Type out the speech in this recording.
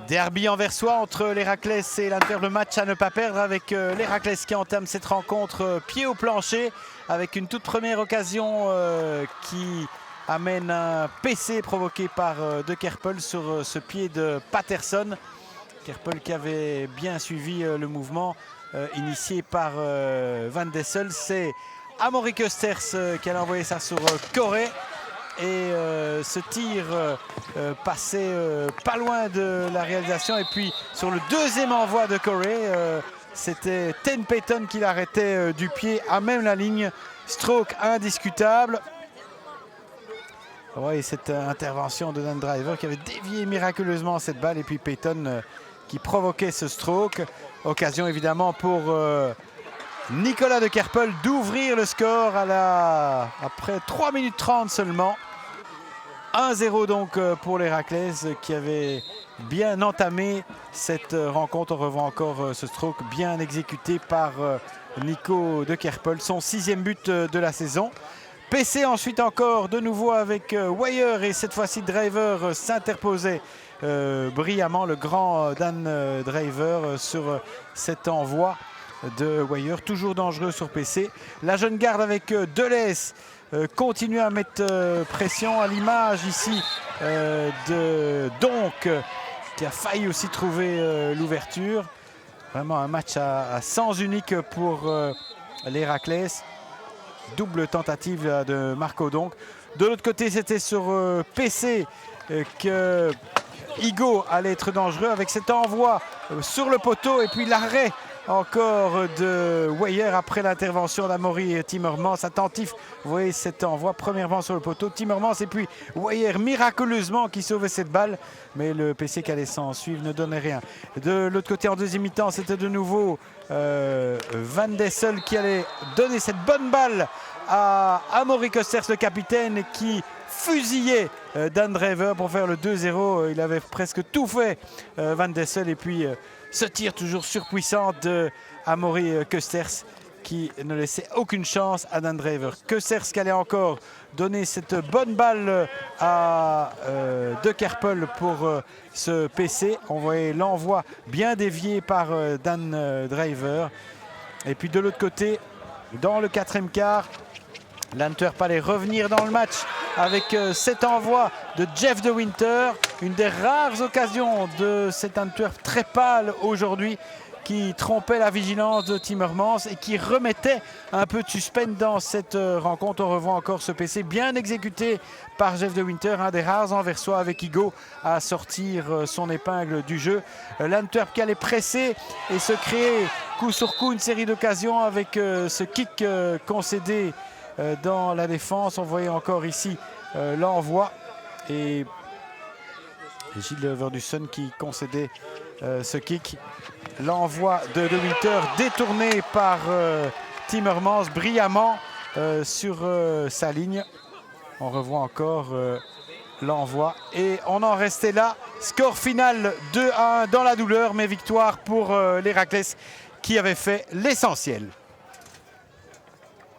Derby anversois entre l'Héraclès et l'Inter, le match à ne pas perdre avec l'Héraclès qui entame cette rencontre pied au plancher avec une toute première occasion qui amène un PC provoqué par De Kerpel sur ce pied de Patterson. Kerpel qui avait bien suivi le mouvement initié par Van Dessel. C'est Amaury Keusters qui a envoyé ça sur Corée. Et ce tir passait pas loin de la réalisation. Et puis sur le deuxième envoi de Corey, c'était Ten Payton qui l'arrêtait du pied à même la ligne. Stroke indiscutable. Oui, cette intervention de Dan Driver qui avait dévié miraculeusement cette balle. Et puis Payton qui provoquait ce stroke. Occasion évidemment pour Nicolas De Kerpel d'ouvrir le score après 3 minutes 30 seulement. 1-0 donc pour l'Héraclès qui avait bien entamé cette rencontre. On revoit encore ce stroke bien exécuté par Nico De Kerpel, son 6e but de la saison. PC ensuite encore de nouveau avec Weyer et cette fois-ci Driver s'interposait brillamment, le grand Dan Driver sur cet envoi de Weyer, toujours dangereux sur PC. La jeune garde avec Deleuze continue à mettre pression à l'image ici de Donk qui a failli aussi trouver l'ouverture. Vraiment un match à sens unique pour l'Héraclès. Double tentative de Marco Donk. De l'autre côté, c'était sur PC que Higo allait être dangereux avec cet envoi sur le poteau et puis l'arrêt encore de Weyer après l'intervention d'Amaury Timmermans. Attentif, vous voyez cet envoi premièrement sur le poteau, Timmermans et puis Weyer miraculeusement qui sauvait cette balle, mais le PC qui allait s'en suivre ne donnait rien. De l'autre côté en deuxième mi-temps, c'était de nouveau Van Dessel qui allait donner cette bonne balle à Amaury Keusters, le capitaine, qui fusillait Dan Driver pour faire le 2-0. Il avait presque tout fait, Van Dessel, et puis ce tir toujours surpuissant de Amaury Keusters qui ne laissait aucune chance à Dan Driver. Keusters qui allait encore donner cette bonne balle à De Kerpel pour ce PC. On voyait l'envoi bien dévié par Dan Driver. Et puis de l'autre côté, dans le 4e quart, l'Antwerp allait revenir dans le match avec cet envoi de Jeff De Winter. Une des rares occasions de cet Antwerp très pâle aujourd'hui qui trompait la vigilance de Timmermans et qui remettait un peu de suspense dans cette rencontre. On revoit encore ce PC bien exécuté par Jeff De Winter, un des rares anversois avec Higo à sortir son épingle du jeu. L'Antwerp qui allait presser et se créer coup sur coup une série d'occasions avec ce kick concédé dans la défense. On voyait encore ici l'envoi et Gilles Verdusson qui concédait ce kick. L'envoi de Winter détourné par Timmermans brillamment sur sa ligne. On revoit encore l'envoi et on en restait là. Score final 2-1 dans la douleur, mais victoire pour l'Héraclès qui avait fait l'essentiel.